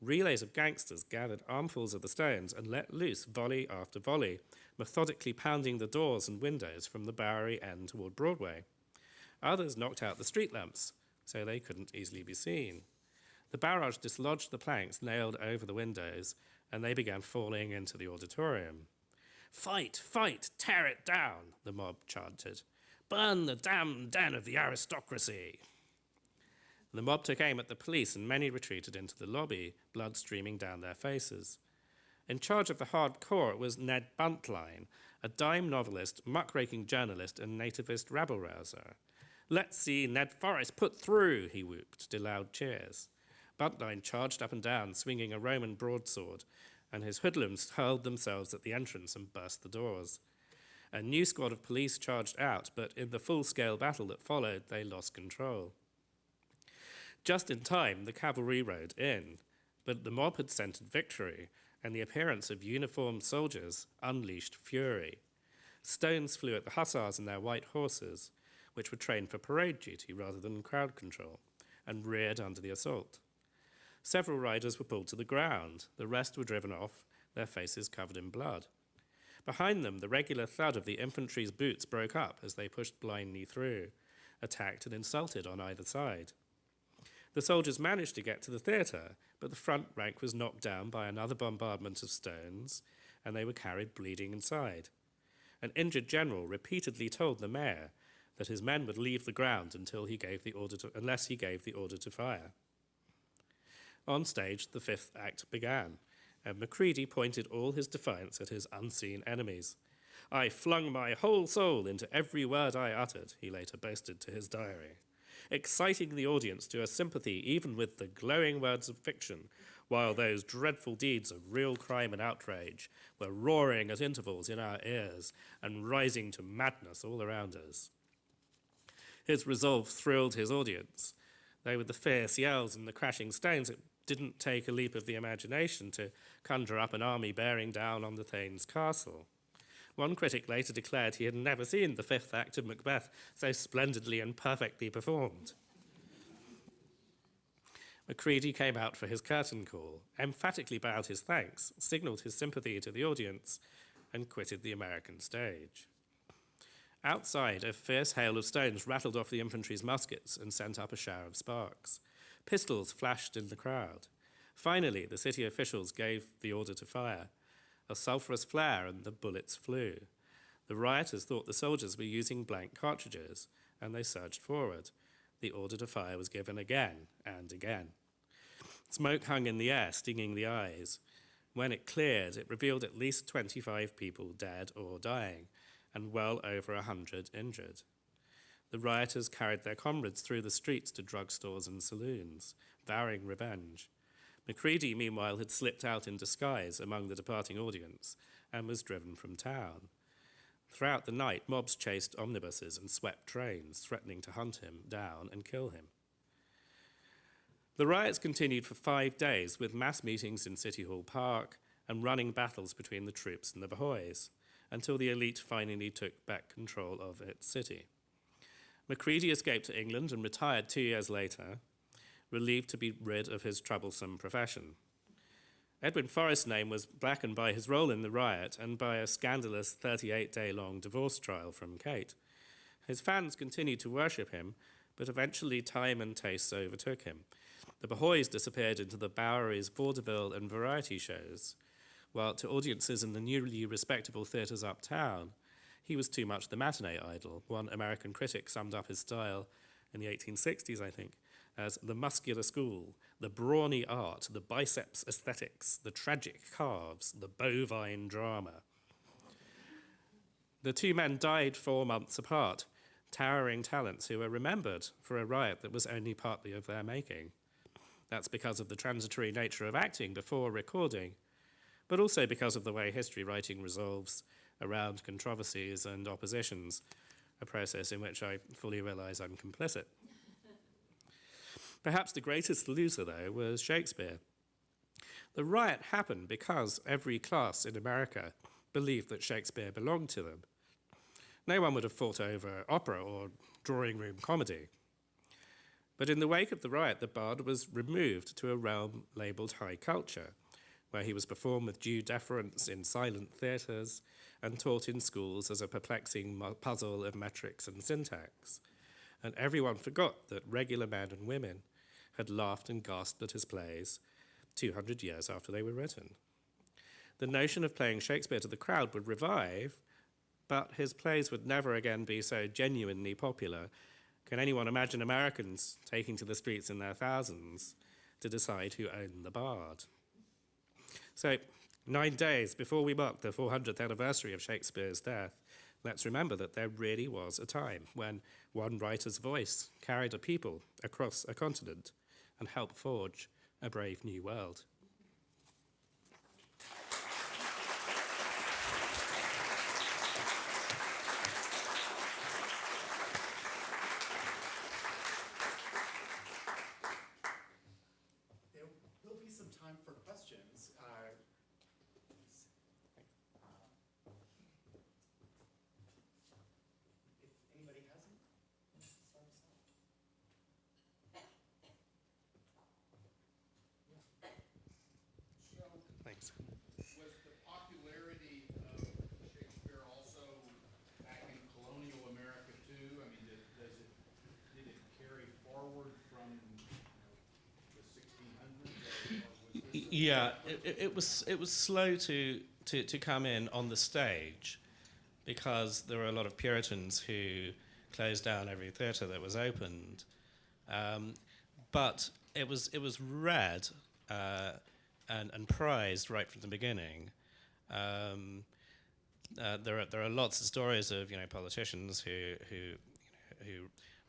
Relays of gangsters gathered armfuls of the stones and let loose volley after volley, methodically pounding the doors and windows from the Bowery end toward Broadway. Others knocked out the street lamps, so they couldn't easily be seen. The barrage dislodged the planks nailed over the windows, and they began falling into the auditorium. "Fight, fight, tear it down," the mob chanted. "Burn the damned den of the aristocracy!" The mob took aim at the police and many retreated into the lobby, blood streaming down their faces. In charge of the hardcore was Ned Buntline, a dime novelist, muckraking journalist, and nativist rabble-rouser. "Let's see Ned Forrest put through," he whooped to loud cheers. Buntline charged up and down, swinging a Roman broadsword, and his hoodlums hurled themselves at the entrance and burst the doors. A new squad of police charged out, but in the full-scale battle that followed, they lost control. Just in time, the cavalry rode in, but the mob had scented victory, and the appearance of uniformed soldiers unleashed fury. Stones flew at the hussars and their white horses, which were trained for parade duty rather than crowd control, and reared under the assault. Several riders were pulled to the ground. The rest were driven off, their faces covered in blood. Behind them, the regular thud of the infantry's boots broke up as they pushed blindly through, attacked and insulted on either side. The soldiers managed to get to the theatre, but the front rank was knocked down by another bombardment of stones, and they were carried bleeding inside. An injured general repeatedly told the mayor that his men would leave the ground unless he gave the order to fire. On stage, the fifth act began, and Macready pointed all his defiance at his unseen enemies. "I flung my whole soul into every word I uttered," he later boasted to his diary, exciting the audience to a sympathy even with the glowing words of fiction, while those dreadful deeds of real crime and outrage were roaring at intervals in our ears and rising to madness all around us. His resolve thrilled his audience. Though with the fierce yells and the crashing stones, it didn't take a leap of the imagination to conjure up an army bearing down on the Thanes castle. One critic later declared he had never seen the fifth act of Macbeth so splendidly and perfectly performed. Macready came out for his curtain call, emphatically bowed his thanks, signalled his sympathy to the audience, and quitted the American stage. Outside, a fierce hail of stones rattled off the infantry's muskets and sent up a shower of sparks. Pistols flashed in the crowd. Finally, the city officials gave the order to fire. A sulphurous flare and the bullets flew. The rioters thought the soldiers were using blank cartridges, and they surged forward. The order to fire was given again and again. Smoke hung in the air, stinging the eyes. When it cleared, it revealed at least 25 people dead or dying, and well over 100 injured. The rioters carried their comrades through the streets to drugstores and saloons, vowing revenge. Macready, meanwhile, had slipped out in disguise among the departing audience and was driven from town. Throughout the night, mobs chased omnibuses and swept trains, threatening to hunt him down and kill him. The riots continued for 5 days, with mass meetings in City Hall Park and running battles between the troops and the Bahoys, until the elite finally took back control of its city. Macready escaped to England and retired 2 years later, relieved to be rid of his troublesome profession. Edwin Forrest's name was blackened by his role in the riot and by a scandalous 38-day-long divorce trial from Kate. His fans continued to worship him, but eventually time and tastes overtook him. The Bahoys disappeared into the Bowery's vaudeville and variety shows, while to audiences in the newly respectable theatres uptown, he was too much the matinee idol. One American critic summed up his style in the 1860s, I think, as the muscular school, the brawny art, the biceps aesthetics, the tragic calves, the bovine drama. The two men died 4 months apart, towering talents who were remembered for a riot that was only partly of their making. That's because of the transitory nature of acting before recording, but also because of the way history writing resolves around controversies and oppositions, a process in which I fully realise I'm complicit. Perhaps the greatest loser, though, was Shakespeare. The riot happened because every class in America believed that Shakespeare belonged to them. No one would have fought over opera or drawing room comedy. But in the wake of the riot, the bard was removed to a realm labelled high culture, where he was performed with due deference in silent theatres and taught in schools as a perplexing puzzle of metrics and syntax. And everyone forgot that regular men and women had laughed and gasped at his plays 200 years after they were written. The notion of playing Shakespeare to the crowd would revive, but his plays would never again be so genuinely popular. Can anyone imagine Americans taking to the streets in their thousands to decide who owned the bard? So, 9 days before we mark the 400th anniversary of Shakespeare's death, let's remember that there really was a time when one writer's voice carried a people across a continent and helped forge a brave new world. There will be some time for questions. If anybody has any, start us off. So, Thanks. was the popularity of Shakespeare also back in colonial America too? I mean, did it carry forward from the 1600s, or was this Yeah, it was slow to come in on the stage because there were a lot of Puritans who closed down every theatre that was opened. But it was read and prized right from the beginning. There are lots of stories of politicians who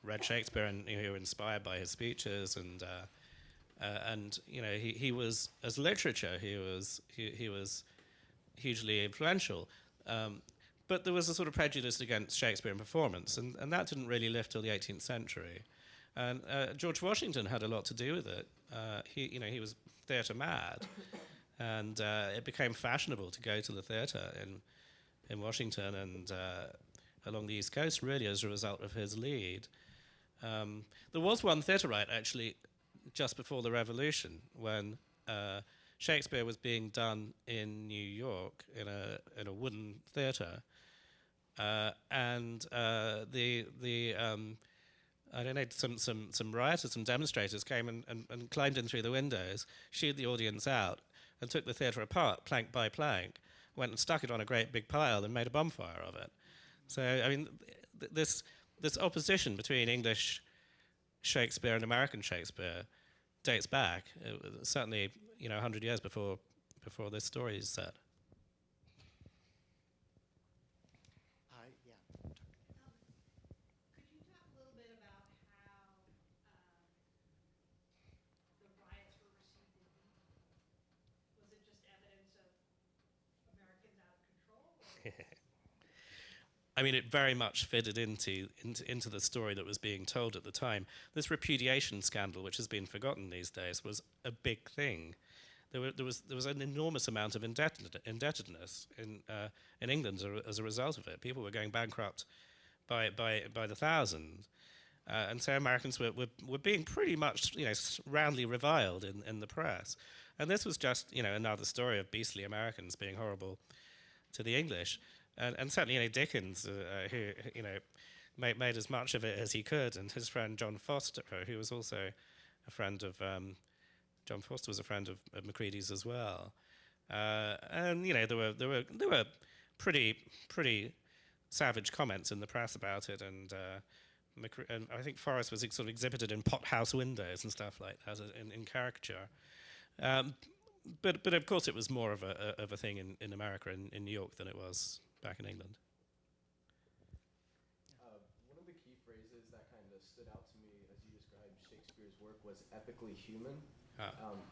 read Shakespeare and who were inspired by his speeches and he was, as literature, he was hugely influential. But there was a sort of prejudice against Shakespeare in performance, and that didn't really lift till the 18th century. And George Washington had a lot to do with it. He was theatre mad, and it became fashionable to go to the theatre in Washington and along the East Coast, really, as a result of his lead. There was one theatre riot, actually, just before the Revolution, when Shakespeare was being done in New York in a wooden theatre, and I don't know, some rioters, some demonstrators came and climbed in through the windows, shooed the audience out, and took the theatre apart, plank by plank, went and stuck it on a great big pile and made a bonfire of it. So, I mean, this opposition between English Shakespeare and American Shakespeare dates back, certainly 100 years before this story is set. Yeah. Could you talk a little bit about how the riots were received in England? Was it just evidence of Americans out of control? I mean, it very much fitted into the story that was being told at the time. This repudiation scandal, which has been forgotten these days, was a big thing. There was an enormous amount of indebtedness in England as a result of it. People were going bankrupt by the thousand, and so Americans were being pretty much roundly reviled in the press. And this was just another story of beastly Americans being horrible to the English. And certainly, Dickens, who made as much of it as he could, and his friend John Foster, who was also a friend of John Foster, was a friend of Macready's as well. And there were pretty savage comments in the press about it, and I think Forrest was sort of exhibited in pothouse windows and stuff like that in caricature. But of course, it was more of a thing in America, in New York, than it was back in England. One of the key phrases that kind of stood out to me as you described Shakespeare's work was epically human.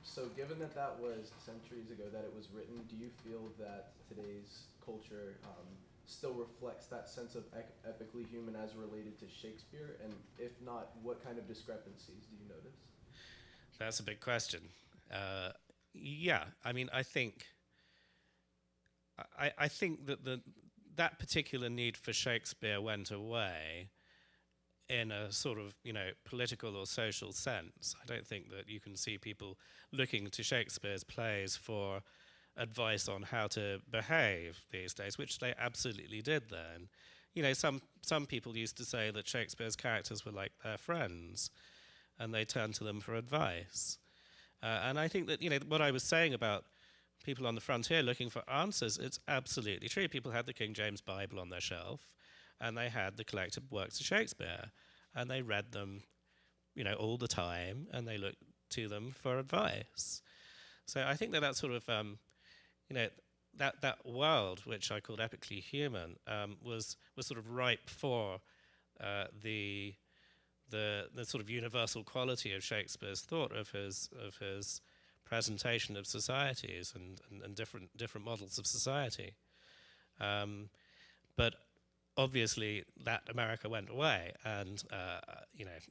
So given that was centuries ago that it was written, do you feel that today's culture still reflects that sense of epically human as related to Shakespeare? And if not, what kind of discrepancies do you notice? That's a big question. Yeah, I mean, I think that that particular need for Shakespeare went away in a sort of political or social sense. I don't think that you can see people looking to Shakespeare's plays for advice on how to behave these days, which they absolutely did then. Some people used to say that Shakespeare's characters were like their friends, and they turned to them for advice. And I think that what I was saying about people on the frontier looking for answers, it's absolutely true. People had the King James Bible on their shelf, and they had the collected works of Shakespeare, and they read them, all the time, and they looked to them for advice. So I think that sort of, that world, which I called epically human, was sort of ripe for the sort of universal quality of Shakespeare's thought, of his presentation of societies and different models of society. But obviously that America went away, and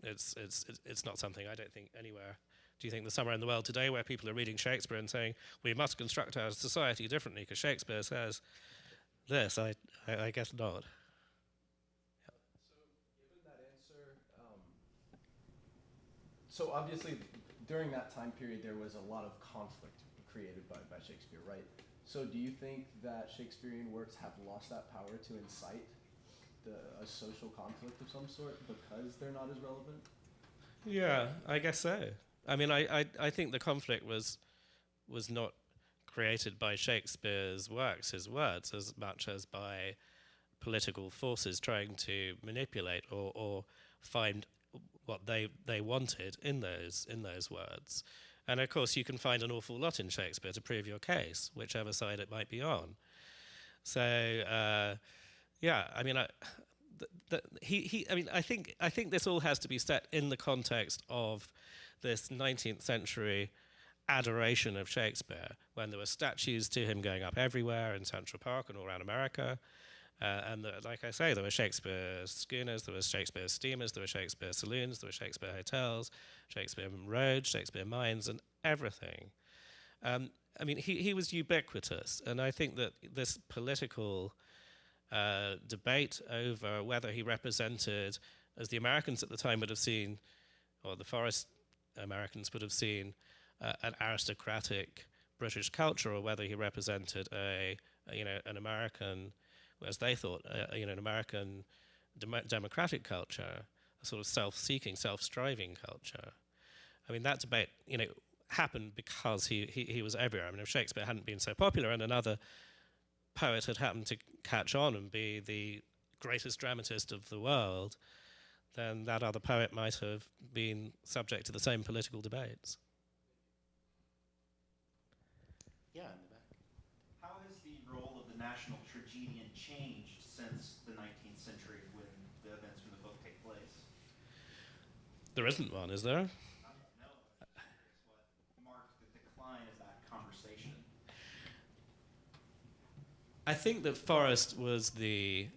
it's not something, I don't think, anywhere. Do you think there's somewhere in the world today where people are reading Shakespeare and saying we must construct our society differently because Shakespeare says this? I guess not. So, given that answer, so obviously during that time period there was a lot of conflict created by Shakespeare, right? So do you think that Shakespearean works have lost that power to incite a social conflict of some sort because they're not as relevant? Yeah, I guess so. I mean, I think the conflict was not created by Shakespeare's works, his words, as much as by political forces trying to manipulate or find what they wanted in those words. And of course, you can find an awful lot in Shakespeare to prove your case, whichever side it might be on. So, yeah, I mean, I think this all has to be set in the context of this 19th century adoration of Shakespeare, when there were statues to him going up everywhere in Central Park and all around America. Like I say, there were Shakespeare schooners, there were Shakespeare steamers, there were Shakespeare saloons, there were Shakespeare hotels, Shakespeare roads, Shakespeare mines, and everything. I mean, he was ubiquitous, and I think that this political debate over whether he represented, as the Americans at the time would have seen, or the Forest Americans would have seen, an aristocratic British culture, or whether he represented an American, as they thought, an American democratic culture, a sort of self-seeking, self-striving culture. I mean, that debate, happened because he was everywhere. I mean, if Shakespeare hadn't been so popular and another poet had happened to catch on and be the greatest dramatist of the world, then that other poet might have been subject to the same political debates. Yeah, in the back. How has the role of the national tragedian changed since the 19th century when the events from the book take place? There isn't one, is there? No, I'm curious what marked the decline of that conversation. I think that Forrest was the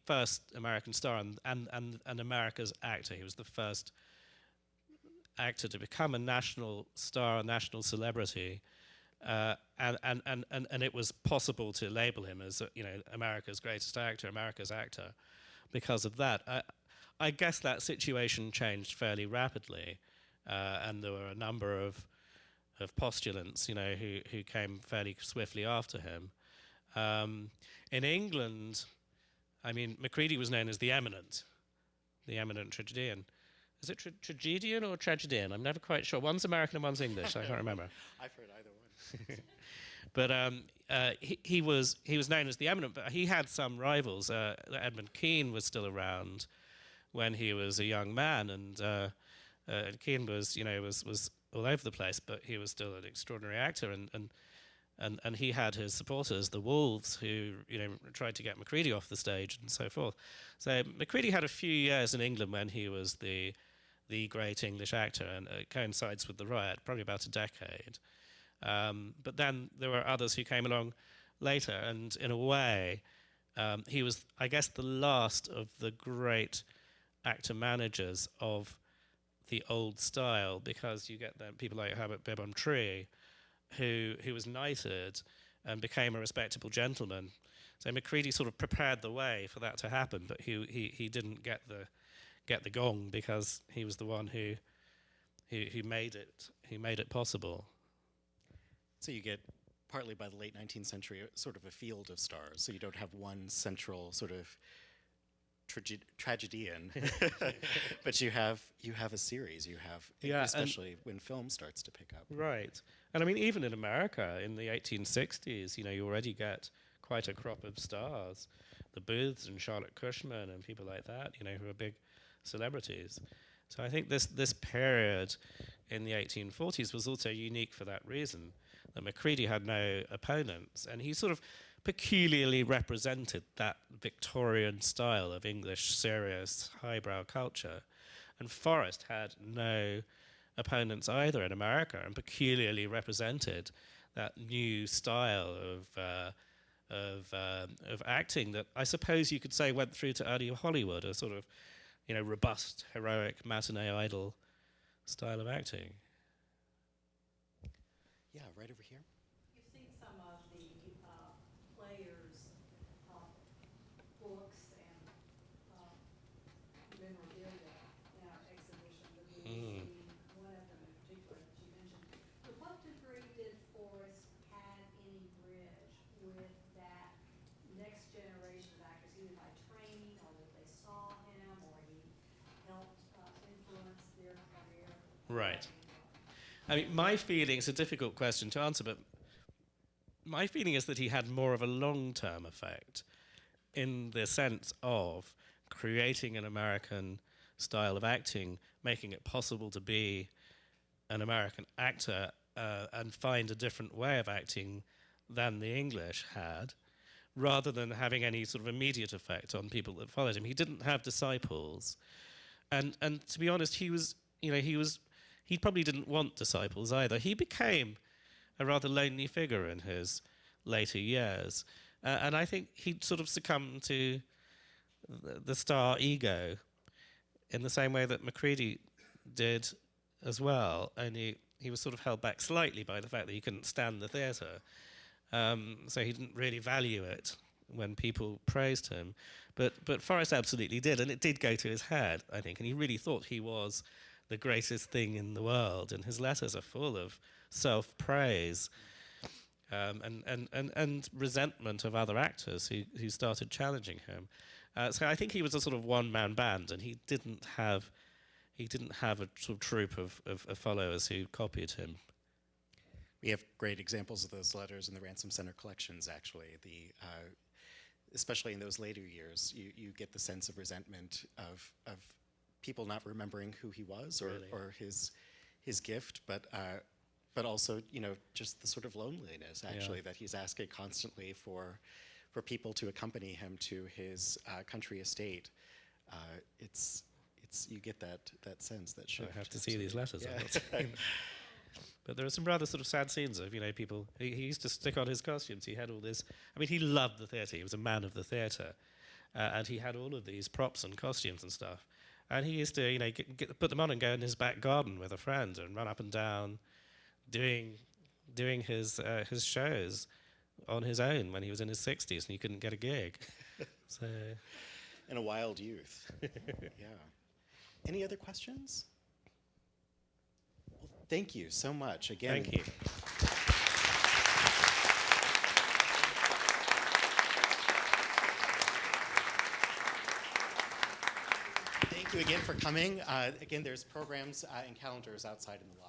first American star and America's actor. He was the first actor to become a national star, a national celebrity, and it was possible to label him as America's greatest actor, America's actor, because of that. I guess that situation changed fairly rapidly, and there were a number of postulants, who came fairly swiftly after him. In England, I mean, Macready was known as the eminent tragedian. Is it tragedian or tragedian? I'm never quite sure. One's American and one's English. I can't remember. I've heard either one. But he was known as the eminent, but he had some rivals. Edmund Kean was still around when he was a young man, and Kean was all over the place, but he was still an extraordinary actor, and he had his supporters, the Wolves, who tried to get Macready off the stage and so forth. So Macready had a few years in England when he was the great English actor, and it coincides with the riot, probably about a decade. But then there were others who came along later, and in a way, he was, I guess, the last of the great actor-managers of the old style, because you get people like Herbert Bibbon Tree, who was knighted and became a respectable gentleman. So Macready sort of prepared the way for that to happen, but he didn't get the gong because he was the one who made it possible. So you get, partly by the late 19th century, sort of a field of stars. So you don't have one central sort of tragedian, but you have a series. You have, Yeah, especially when film starts to pick up. Right. And I mean, even in America in the 1860s, you already get quite a crop of stars. The Booths and Charlotte Cushman and people like that, who are big celebrities. So I think this period in the 1840s was also unique for that reason, that Macready had no opponents, and he sort of peculiarly represented that Victorian style of English serious highbrow culture. And Forrest had no opponents either in America, and peculiarly represented that new style of acting that I suppose you could say went through to early Hollywood, a sort of robust, heroic, matinee idol style of acting. Yeah, right over here. You've seen some of the players' books and memorabilia in our exhibition, the movies, one of them in particular that you mentioned. To what degree did Forrest have any bridge with that next generation of actors, either by training or that they saw him or he helped influence their career? Right. I mean, my feeling, it's a difficult question to answer, but my feeling is that he had more of a long-term effect in the sense of creating an American style of acting, making it possible to be an American actor and find a different way of acting than the English had, rather than having any sort of immediate effect on people that followed him. He didn't have disciples. And to be honest, he probably didn't want disciples either. He became a rather lonely figure in his later years. And I think he'd sort of succumbed to the star ego in the same way that Macready did as well, only he was sort of held back slightly by the fact that he couldn't stand the theatre. So he didn't really value it when people praised him. But Forrest absolutely did, and it did go to his head, I think, and he really thought he was the greatest thing in the world, and his letters are full of self-praise and resentment of other actors who started challenging him. So I think he was a sort of one-man band, and he didn't have a sort of troupe of followers who copied him. We have great examples of those letters in the Ransom Center collections, actually. Especially in those later years, you get the sense of resentment of people not remembering who he was or his gift, but also just the sort of loneliness actually that he's asking constantly for people to accompany him to his country estate. It's you get that sense, that shift. I have to see these letters. Yeah. But there are some rather sort of sad scenes of people. He used to stick on his costumes. He had all this. I mean, he loved the theatre. He was a man of the theatre, and he had all of these props and costumes and stuff. And he used to, put them on and go in his back garden with a friend and run up and down, doing his shows on his own when he was in his 60s and he couldn't get a gig. So, and a wild youth. Yeah. Any other questions? Well, thank you so much again. Thank you. Thank you again for coming. Again, there's programs and calendars outside in the